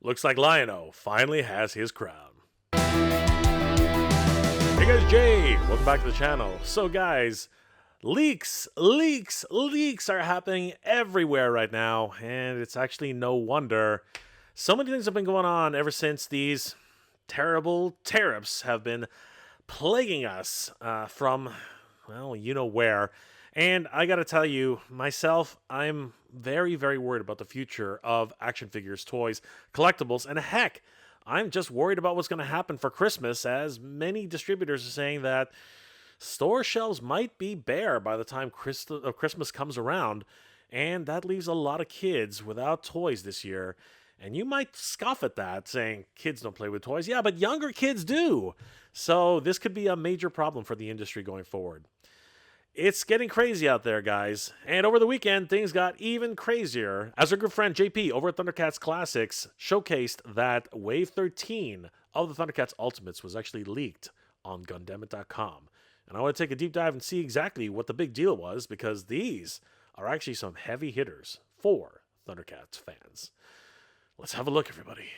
Looks like Lion-O finally has his crown. Hey guys, Jay! Welcome back to the channel. So guys, leaks are happening everywhere right now, and it's actually no wonder. So many things have been going on ever since these terrible tariffs have been plaguing us from, well, you know where. And I gotta tell you, myself, I'm very, very worried about the future of action figures, toys, collectibles, and heck, I'm just worried about what's going to happen for Christmas, as many distributors are saying that store shelves might be bare by the time Christmas comes around, and that leaves a lot of kids without toys this year. And you might scoff at that, saying kids don't play with toys. Yeah, but younger kids do. So this could be a major problem for the industry going forward. It's getting crazy out there, guys. And over the weekend, things got even crazier as our good friend JP over at Thundercats Classics showcased that Wave 13 of the Thundercats Ultimates was actually leaked on Gundamit.com. And I want to take a deep dive and see exactly what the big deal was, because these are actually some heavy hitters for Thundercats fans. Let's have a look, everybody.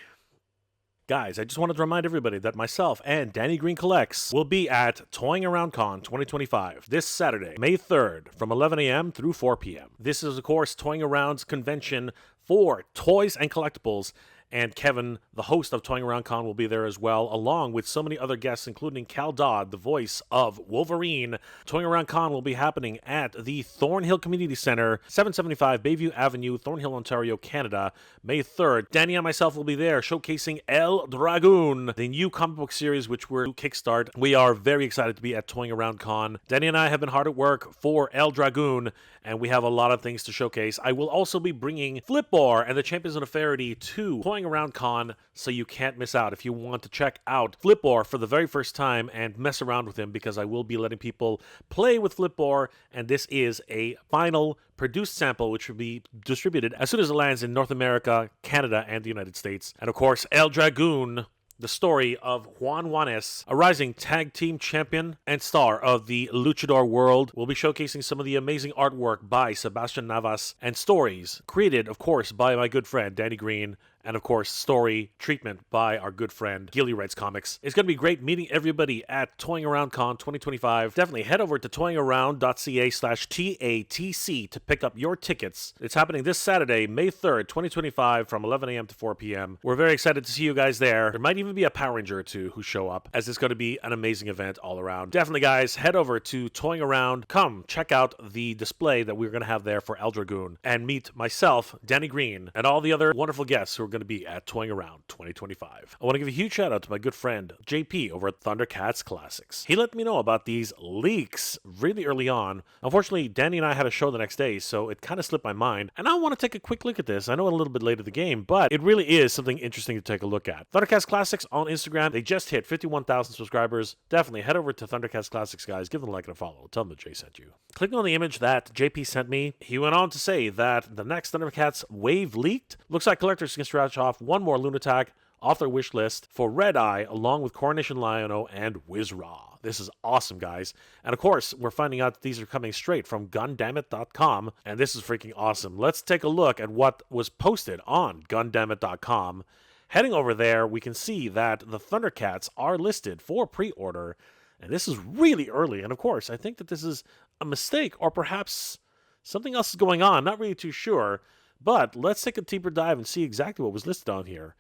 Guys, I just wanted to remind everybody that myself and Danny Green Collects will be at Toying Around Con 2025 this Saturday, May 3rd, from 11 a.m. through 4 p.m. This is, of course, Toying Around's convention for toys and collectibles, and Kevin, the host of Toying Around Con, will be there as well, along with so many other guests, including Cal Dodd, the voice of Wolverine. Toying Around Con will be happening at the Thornhill Community Center, 775 Bayview Avenue, Thornhill, Ontario, Canada, May 3rd. Danny and myself will be there showcasing El Dragoon, the new comic book series which we're kickstart. We are very excited to be at Toying Around Con. Danny and I have been hard at work for El Dragoon, and we have a lot of things to showcase. I will also be bringing Flipbar and the Champions of Nefariety to Toying Around Con, so you can't miss out if you want to check out Flipbar for the very first time and mess around with him, because I will be letting people play with Flipbar, and this is a final produced sample which will be distributed as soon as it lands in North America, Canada, and the United States. And of course, El Dragoon, the story of Juan Juanes, a rising tag team champion and star of the luchador world, will be showcasing some of the amazing artwork by Sebastian Navas and stories created, of course, by my good friend Danny Green, and of course, story treatment by our good friend Gilly Writes Comics. It's going to be great meeting everybody at Toying Around Con 2025. Definitely head over to toyingaround.ca/TATC to pick up your tickets. It's happening this Saturday, May 3rd, 2025, from 11 a.m. to 4 p.m. We're very excited to see you guys there. There might even be a Power Ranger or two who show up, as it's going to be an amazing event all around. Definitely, guys, head over to Toying Around. Come check out the display that we're going to have there for El Dragoon, and meet myself, Danny Green, and all the other wonderful guests who are going to be at Toying Around 2025. I want to give a huge shout out to my good friend JP over at Thundercats Classics. He let me know about these leaks really early on. Unfortunately, Danny and I had a show the next day, so it kind of slipped my mind, and I want to take a quick look at this. I know a little bit late in the game, but it really is something interesting to take a look at. Thundercats Classics on Instagram, they just hit 51,000 subscribers. Definitely head over to Thundercats Classics, guys. Give them a like and a follow. Tell them that Jay sent you. Clicking on the image that JP sent me, he went on to say that the next Thundercats Wave leaked. Looks like collectors can scratch off one more Lunatic off their wish list for Red Eye, along with Coronation Lion-O and Wizz-Ra. This is awesome, guys. And of course, we're finding out that these are coming straight from Gundamit.com, and this is freaking awesome. Let's take a look at what was posted on Gundamit.com. Heading over there, we can see that the Thundercats are listed for pre-order, and this is really early. And of course, I think that this is a mistake, or perhaps something else is going on. Not really too sure, but let's take a deeper dive and see exactly what was listed on here.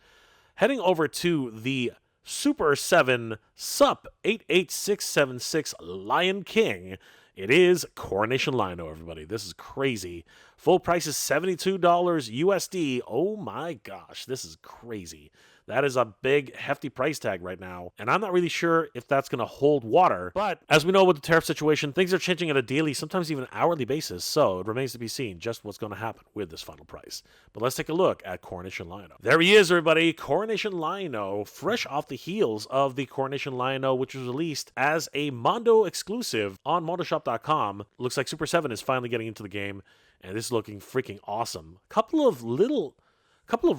Heading over to the Super 7 SUP 88676 Lion King. It is Coronation Lion-O, everybody. This is crazy. Full price is $72 USD. Oh my gosh, this is crazy. That is a big, hefty price tag right now, and I'm not really sure if that's going to hold water. But as we know with the tariff situation, things are changing at a daily, sometimes even hourly basis, so it remains to be seen just what's going to happen with this final price. But let's take a look at Coronation Lion-O. There he is, everybody. Coronation Lion-O, fresh off the heels of the Coronation Lion-O, which was released as a Mondo exclusive on MondoShop.com. Looks like Super 7 is finally getting into the game, and this is looking freaking awesome. Couple of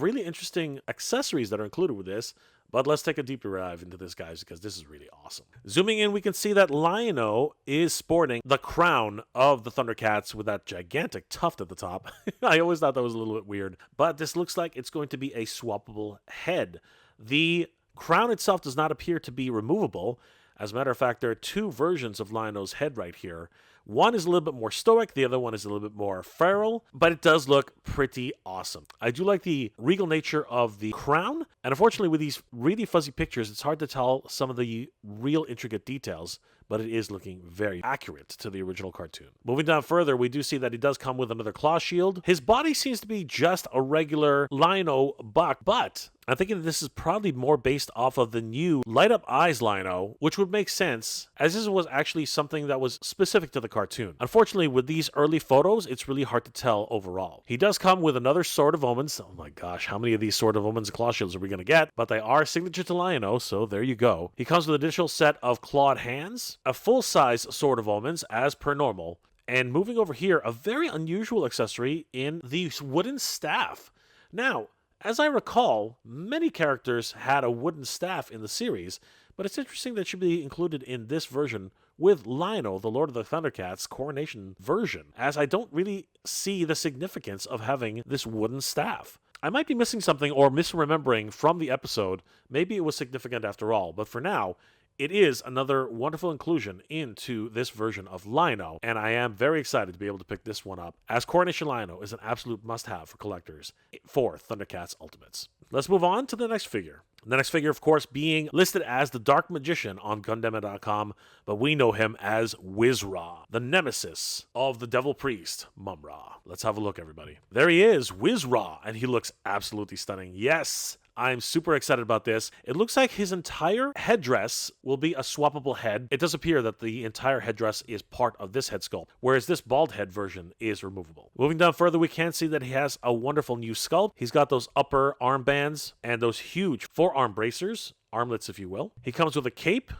really interesting accessories that are included with this. But let's take a deeper dive into this, guys, because this is really awesome. Zooming in, we can see that Lion-O is sporting the crown of the Thundercats with that gigantic tuft at the top. I always thought that was a little bit weird, but this looks like it's going to be a swappable head. The crown itself does not appear to be removable. As a matter of fact, there are two versions of Lion-O's head right here. One is a little bit more stoic, the other one is a little bit more feral, but it does look pretty awesome. I do like the regal nature of the crown, and unfortunately with these really fuzzy pictures, it's hard to tell some of the real intricate details, but it is looking very accurate to the original cartoon. Moving down further, we do see that he does come with another claw shield. His body seems to be just a regular Lion-O buck, but I'm thinking that this is probably more based off of the new Light Up Eyes Lion-O, which would make sense, as this was actually something that was specific to the cartoon. Unfortunately, with these early photos, it's really hard to tell overall. He does come with another Sword of Omens. Oh my gosh, how many of these Sword of Omens and claw shields are we going to get? But they are signature to Lion-O, so there you go. He comes with an additional set of clawed hands, a full-size Sword of Omens, as per normal, and moving over here, a very unusual accessory in the wooden staff. Now, as I recall, many characters had a wooden staff in the series, but it's interesting that it should be included in this version with Lion-O, the Lord of the Thundercats coronation version, as I don't really see the significance of having this wooden staff. I might be missing something or misremembering from the episode. Maybe it was significant after all, but for now, it is another wonderful inclusion into this version of Lion-O, and I am very excited to be able to pick this one up, as Coronation Lion-O is an absolute must-have for collectors for Thundercats Ultimates. Let's move on to the next figure. The next figure, of course, being listed as the Dark Magician on Gundam.com, but we know him as Wizz-Ra, the nemesis of the Devil Priest, Mum-Ra. Let's have a look, everybody. There he is, Wizz-Ra, and he looks absolutely stunning. Yes! I'm super excited about this. It looks like his entire headdress will be a swappable head. It does appear that the entire headdress is part of this head sculpt, whereas this bald head version is removable. Moving down further, we can see that he has a wonderful new sculpt. He's got those upper armbands and those huge forearm bracers. Armlets, if you will. He comes with a cape.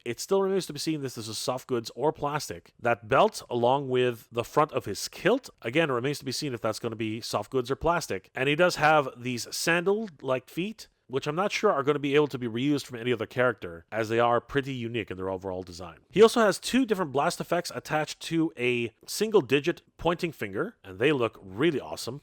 It still remains to be seen if this is soft goods or plastic. That belt, along with the front of his kilt, again, it remains to be seen if that's going to be soft goods or plastic. And he does have these sandal-like feet, which I'm not sure are going to be able to be reused from any other character, as they are pretty unique in their overall design. He also has two different blast effects attached to a single-digit pointing finger, and they look really awesome.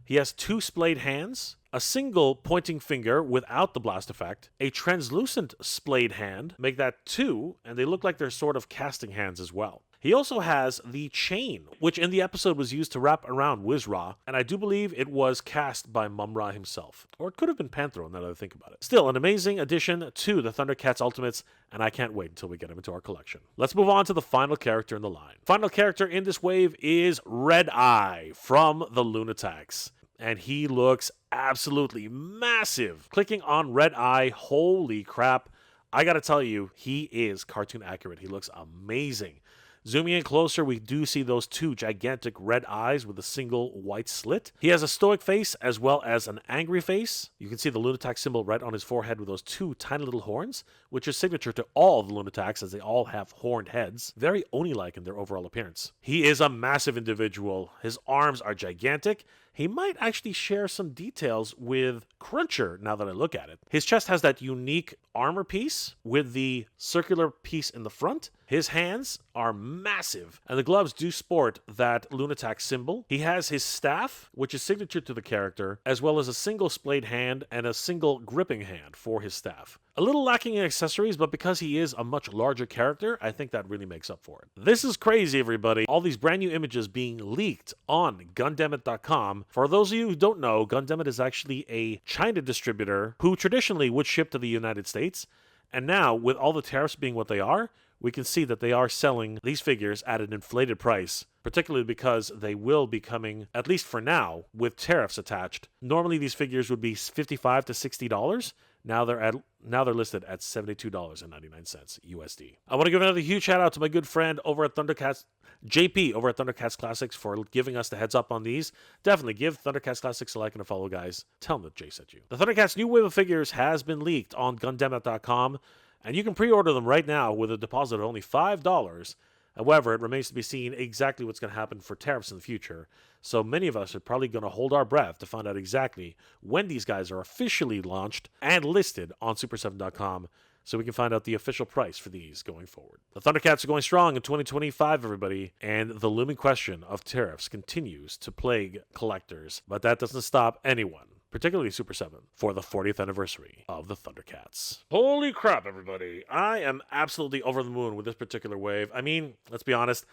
He has two splayed hands, a single pointing finger without the blast effect, a translucent splayed hand, make that two, and they look like they're sort of casting hands as well. He also has the chain, which in the episode was used to wrap around Wizz-Ra, and I do believe it was cast by Mum-Ra himself. Or it could have been Panthro, now that I think about it. Still, an amazing addition to the Thundercats Ultimates, and I can't wait until we get him into our collection. Let's move on to the final character in the line. Final character in this wave is Red Eye from the Lunatics. And he looks absolutely massive. Clicking on Red Eye, holy crap. I gotta tell you, he is cartoon accurate. He looks amazing. Zooming in closer, we do see those two gigantic red eyes with a single white slit. He has a stoic face as well as an angry face. You can see the Lunatics symbol right on his forehead with those two tiny little horns, which is signature to all the Lunatics, as they all have horned heads. Very Oni-like in their overall appearance. He is a massive individual. His arms are gigantic. He might actually share some details with Cruncher now that I look at it. His chest has that unique armor piece with the circular piece in the front. His hands are massive, and the gloves do sport that Lunatics symbol. He has his staff, which is signature to the character, as well as a single splayed hand and a single gripping hand for his staff. A little lacking in accessories, but because he is a much larger character, I think that really makes up for it. This is crazy, everybody. All these brand new images being leaked on Gundamit.com. For those of you who don't know, Gundamit is actually a China distributor who traditionally would ship to the United States. And now, with all the tariffs being what they are, we can see that they are selling these figures at an inflated price, particularly because they will be coming, at least for now, with tariffs attached. Normally these figures would be $55 to $60. Now they're listed at $72.99 USD. I want to give another huge shout out to my good friend over at Thundercats, JP over at Thundercats Classics, for giving us the heads up on these. Definitely give Thundercats Classics a like and a follow, guys. Tell them that Jay sent you. The Thundercats new wave of figures has been leaked on Gundamit.com, and you can pre-order them right now with a deposit of only $5. However, it remains to be seen exactly what's going to happen for tariffs in the future. So many of us are probably going to hold our breath to find out exactly when these guys are officially launched and listed on Super7.com so we can find out the official price for these going forward. The Thundercats are going strong in 2025, everybody, and the looming question of tariffs continues to plague collectors, but that doesn't stop anyone, particularly Super 7, for the 40th anniversary of the Thundercats. Holy crap, everybody. I am absolutely over the moon with this particular wave. I mean, let's be honest,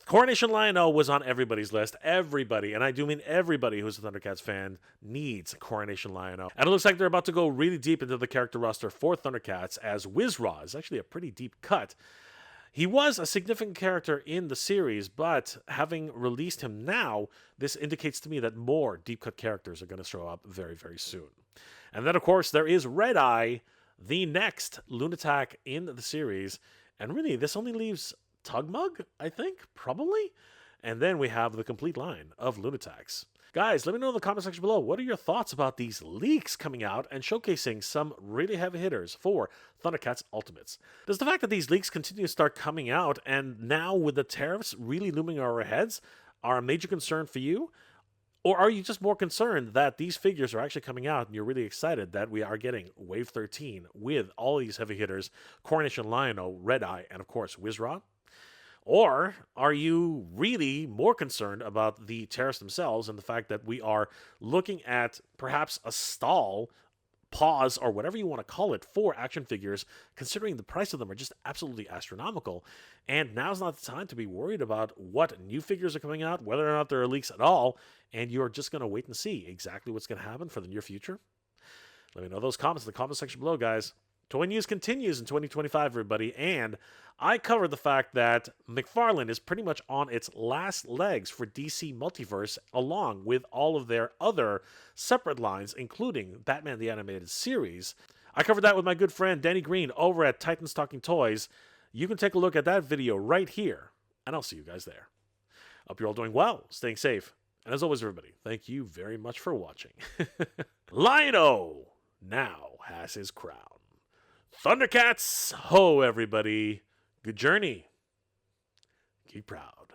Coronation Lion-O was on everybody's list. Everybody, and I do mean everybody who's a Thundercats fan, needs Coronation Lion-O. And it looks like they're about to go really deep into the character roster for Thundercats, as Wizz-Ra is actually a pretty deep cut. He was a significant character in the series, but having released him now, this indicates to me that more deep cut characters are going to show up very, very soon. And then, of course, there is Red Eye, the next Lunatic in the series. And really, this only leaves Tugmug, I think, probably. And then we have the complete line of Lunatics. Guys, let me know in the comment section below, what are your thoughts about these leaks coming out and showcasing some really heavy hitters for Thundercats Ultimates? Does the fact that these leaks continue to start coming out, and now with the tariffs really looming over our heads, are a major concern for you? Or are you just more concerned that these figures are actually coming out and you're really excited that we are getting Wave 13 with all these heavy hitters, Coronation Lion-O, Red Eye, and of course Wizz-Ra? Or are you really more concerned about the tariffs themselves and the fact that we are looking at perhaps a stall, pause, or whatever you want to call it for action figures, considering the price of them are just absolutely astronomical? And now's not the time to be worried about what new figures are coming out, whether or not there are leaks at all, and you're just going to wait and see exactly what's going to happen for the near future? Let me know those comments in the comment section below, guys. Toy news continues in 2025, everybody, and I covered the fact that McFarlane is pretty much on its last legs for DC Multiverse, along with all of their other separate lines, including Batman the Animated Series. I covered that with my good friend Danny Green over at Titans Talking Toys. You can take a look at that video right here, and I'll see you guys there. Hope you're all doing well, staying safe, and as always, everybody, thank you very much for watching. Lion-O now has his crown. Thundercats, ho, everybody. Good journey. Keep proud.